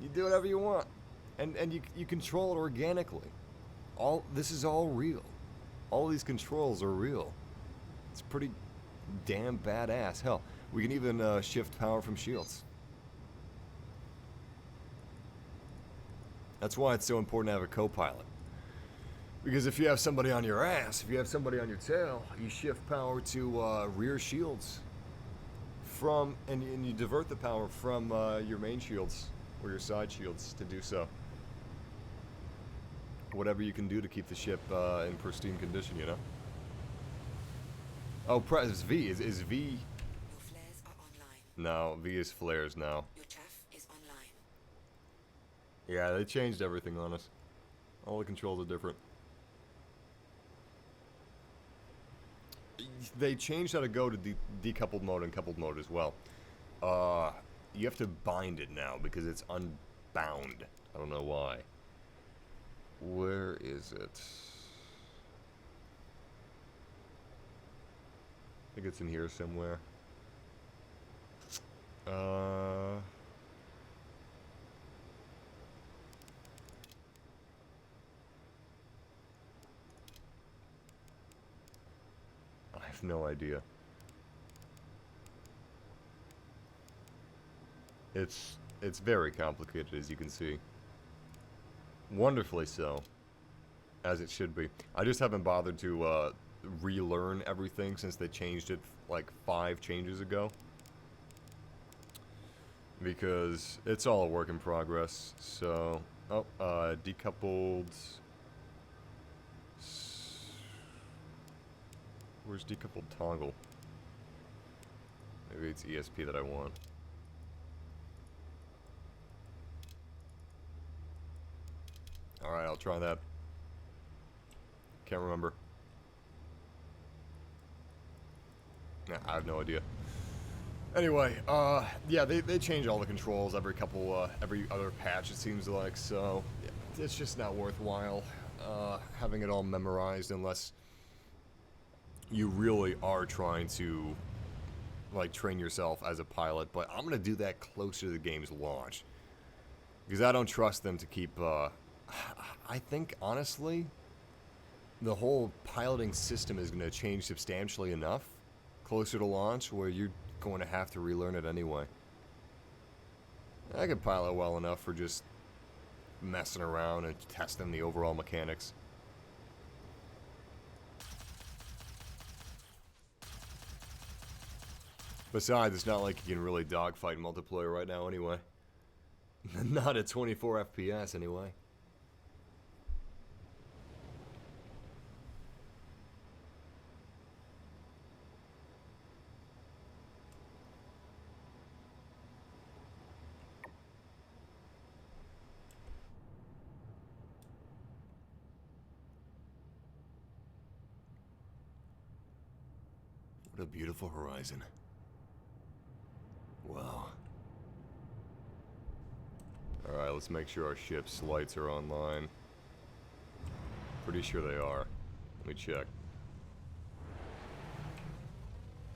S1: You do whatever you want. And you control it organically. This is all real. All these controls are real. It's pretty damn badass. Hell, we can even shift power from shields. That's why it's so important to have a co-pilot. Because if you have somebody on your ass, if you have somebody on your tail, you shift power to rear shields. And you divert the power from your main shields or your side shields to do so. Whatever you can do to keep the ship in pristine condition, you know? Oh, press V. Is V...
S2: Your flares are online.
S1: No, V is flares now.
S2: Your chaff is online.
S1: Yeah, they changed everything on us. All the controls are different. They changed how to go to decoupled mode and coupled mode as well. You have to bind it now because it's unbound. I don't know why. Where is it? I think it's in here somewhere. I have no idea. It's very complicated, as you can see. Wonderfully so, as it should be. I just haven't bothered to relearn everything since they changed it like 5 changes ago. Because it's all a work in progress. So, decoupled. Where's decoupled toggle? Maybe it's ESP that I want. Alright, I'll try that. Can't remember. Nah, I have no idea. Anyway, yeah, they change all the controls every other patch, it seems like, so yeah, it's just not worthwhile having it all memorized unless you really are trying to, like, train yourself as a pilot, but I'm gonna do that closer to the game's launch. Because I don't trust them to keep, I think, honestly, the whole piloting system is gonna change substantially enough closer to launch where you're going to have to relearn it anyway. I could pilot well enough for just messing around and testing the overall mechanics. Besides, it's not like you can really dogfight multiplayer right now anyway. Not at 24 FPS anyway. What a beautiful horizon. Wow. Alright, let's make sure our ship's lights are online. Pretty sure they are. Let me check.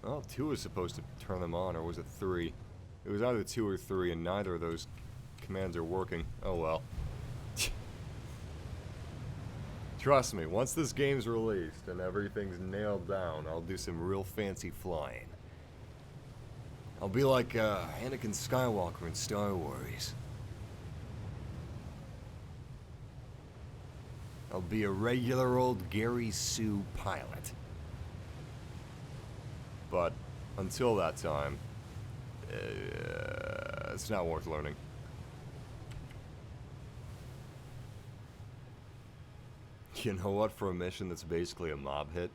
S1: Well, 2 is supposed to turn them on, or was it 3? It was either 2 or 3, and neither of those commands are working. Oh well. Trust me, once this game's released and everything's nailed down, I'll do some real fancy flying. I'll be like Anakin Skywalker in Star Wars. I'll be a regular old Gary Sue pilot. But until that time, it's not worth learning. You know what? For a mission that's basically a mob hit,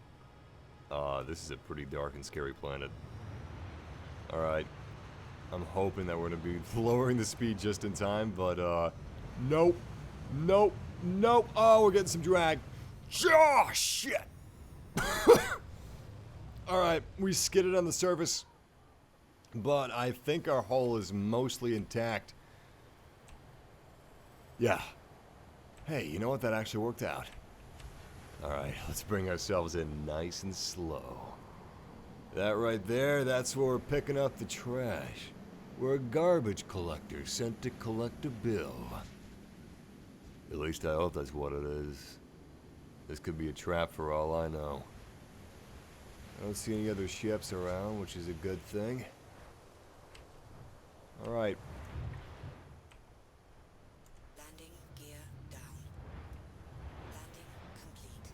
S1: this is a pretty dark and scary planet. Alright. I'm hoping that we're going to be lowering the speed just in time, but, nope. Nope. Nope. Oh, we're getting some drag. Oh, shit! Alright, we skidded on the surface, but I think our hull is mostly intact. Yeah. Hey, you know what? That actually worked out. Alright, let's bring ourselves in nice and slow. That right there, that's where we're picking up the trash. We're a garbage collector sent to collect a bill. At least I hope that's what it is. This could be a trap for all I know. I don't see any other ships around, which is a good thing. Alright.
S2: Landing gear down. Landing complete.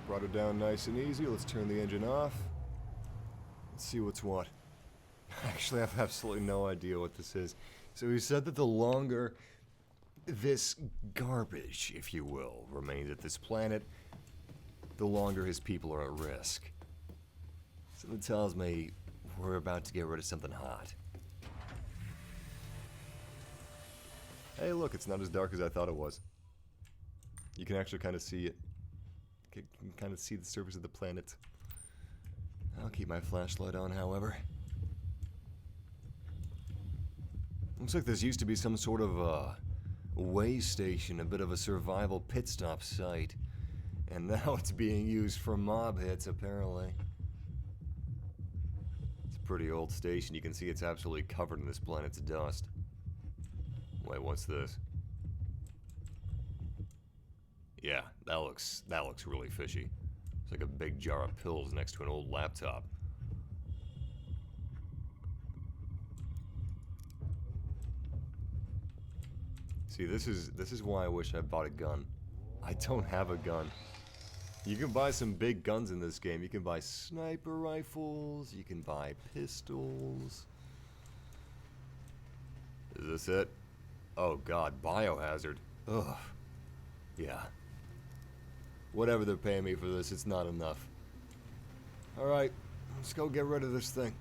S1: Brought her down nice and easy. Let's turn the engine off. Let's see what's what. Actually, I have absolutely no idea what this is. So he said that the longer this garbage, if you will, remains at this planet, the longer his people are at risk. Something tells me we're about to get rid of something hot. Hey, look, it's not as dark as I thought it was. You can actually kind of see it. You can kind of see the surface of the planet. I'll keep my flashlight on, however. Looks like this used to be some sort of way station, a bit of a survival pit stop site. And now it's being used for mob hits, apparently. It's a pretty old station. You can see it's absolutely covered in this planet's dust. Wait, what's this? Yeah, that looks really fishy. It's like a big jar of pills next to an old laptop. See, this is why I wish I bought a gun. I don't have a gun. You can buy some big guns in this game. You can buy sniper rifles, you can buy pistols. Is this it? Oh god, biohazard. Ugh. Yeah. Whatever they're paying me for this, it's not enough. Alright, let's go get rid of this thing.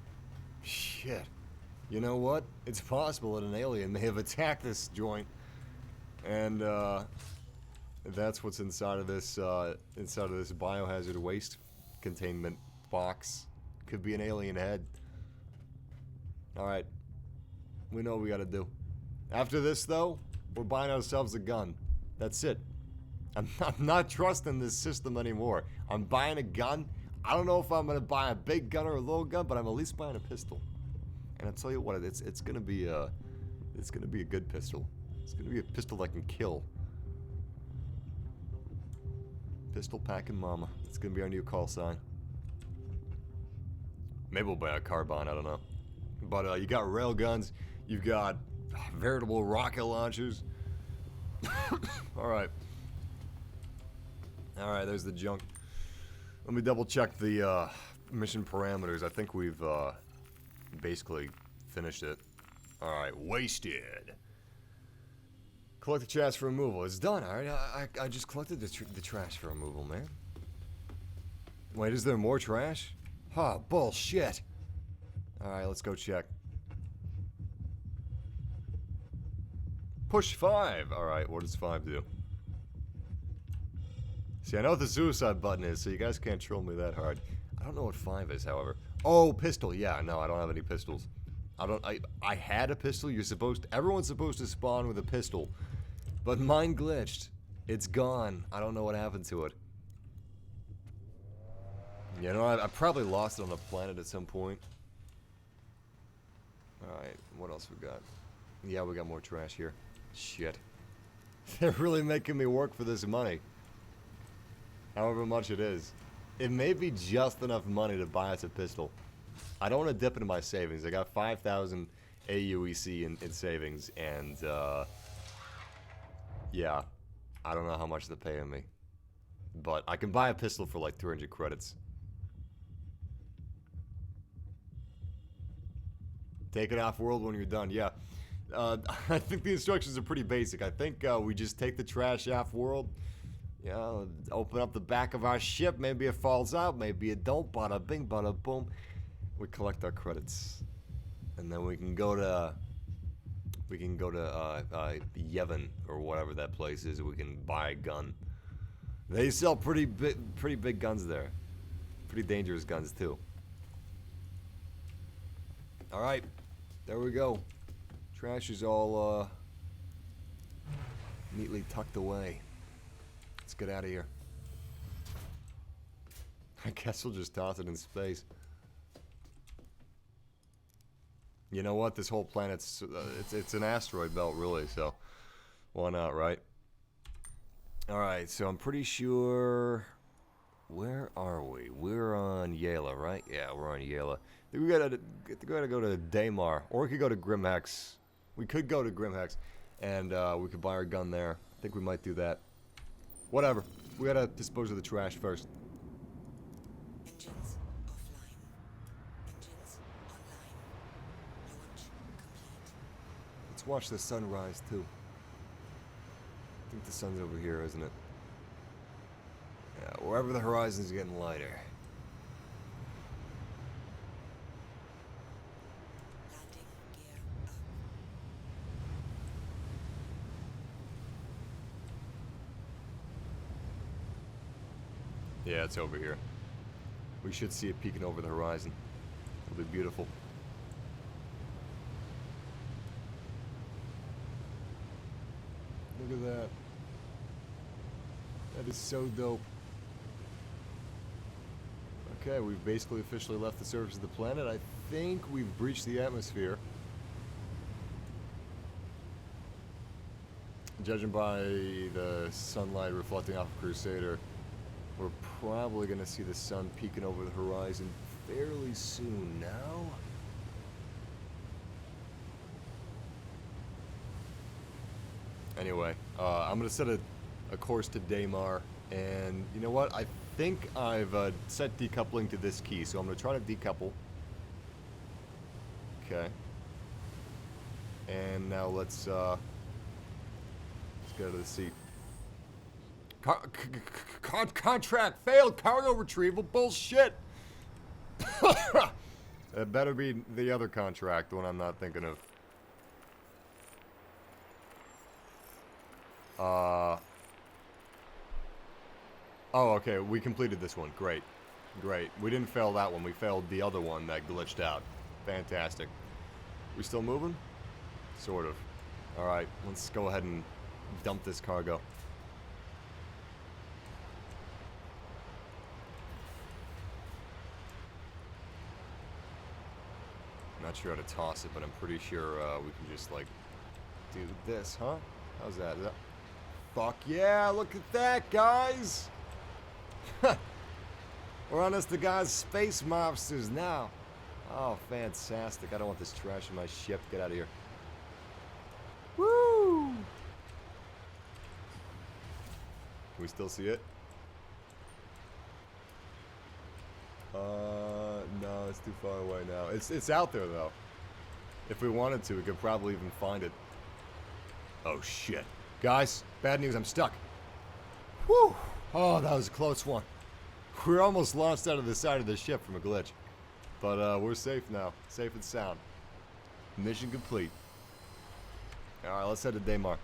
S1: Shit. You know what? It's possible that an alien may have attacked this joint. And, that's what's inside of this biohazard waste containment box. Could be an alien head. Alright. We know what we gotta do. After this, though, we're buying ourselves a gun. That's it. I'm not trusting this system anymore. I'm buying a gun. I don't know if I'm gonna buy a big gun or a little gun, but I'm at least buying a pistol. And I'll tell you what, it's gonna be a good pistol. It's gonna be a pistol that can kill. Pistol packing mama. It's gonna be our new call sign. Maybe we'll buy a carbine, I don't know. But you got rail guns, you've got veritable rocket launchers. Alright. Alright, there's the junk. Let me double check the mission parameters. I think we've basically finished it. Alright, wasted. Collect the trash for removal. It's done, alright? I just collected the trash for removal, man. Wait, is there more trash? Huh, bullshit. Alright, let's go check. Push 5. Alright, what does 5 do? See, I know what the suicide button is, so you guys can't troll me that hard. I don't know what 5 is, however. Oh, pistol. Yeah, no, I don't have any pistols. I had a pistol. Everyone's supposed to spawn with a pistol. But mine glitched. It's gone. I don't know what happened to it. You know, I probably lost it on a planet at some point. Alright, what else we got? Yeah, we got more trash here. Shit. They're really making me work for this money. However much it is. It may be just enough money to buy us a pistol. I don't want to dip into my savings. I got 5,000 AUEC in savings, and, yeah. I don't know how much they're paying me. But I can buy a pistol for like 300 credits. Take it off world when you're done, yeah. I think the instructions are pretty basic. I think we just take the trash off world, You know, open up the back of our ship. Maybe it falls out. Maybe it don't. Bada bing, bada boom. We collect our credits, and then we can go to Yevon or whatever that place is. We can buy a gun. They sell pretty big guns there. Pretty dangerous guns too. All right, there we go. Trash is all neatly tucked away. Let's get out of here. I guess we'll just toss it in space. You know what? This whole planet's it's an asteroid belt, really. So why not, right? All right. So I'm pretty sure. Where are we? We're on Yala, right? Yeah, we're on Yala. I think we gotta go to Daymar, or we could go to Grimhex. We could go to Grimhex, and we could buy our gun there. I think we might do that. Whatever. We gotta dispose of the trash first.
S2: Engines offline. Engines online. Launch complete.
S1: Let's watch the sunrise too. I think the sun's over here, isn't it? Yeah, wherever the horizon's getting lighter.
S2: Landing gear up.
S1: Yeah, it's over here. We should see it peeking over the horizon. It'll be beautiful. Look at that. That is so dope. Okay, we've basically officially left the surface of the planet. I think we've breached the atmosphere. Judging by the sunlight reflecting off of Crusader, we're probably going to see the sun peeking over the horizon fairly soon now. Anyway, I'm going to set a course to Daymar, and you know what? I think I've set decoupling to this key, so I'm going to try to decouple. Okay. And now let's get out of the seat. Contract failed. Cargo retrieval. Bullshit. It better be the other contract, the one I'm not thinking of. Oh, okay. We completed this one. Great. Great. We didn't fail that one. We failed the other one that glitched out. Fantastic. We still moving? Sort of. Alright. Let's go ahead and dump this cargo. Not sure how to toss it, but I'm pretty sure we can just, like, do this, huh? How's that? Is that... Fuck yeah, look at that, guys! We're on us the guys' space monsters now. Oh, fantastic. I don't want this trash in my ship. Get out of here. Woo! Can we still see it? No, it's too far away now. It's out there, though. If we wanted to, we could probably even find it. Oh, shit. Guys, bad news, I'm stuck. Whew! Oh, that was a close one. We're almost launched out of the side of the ship from a glitch. But, we're safe now. Safe and sound. Mission complete. Alright, let's head to Daymar.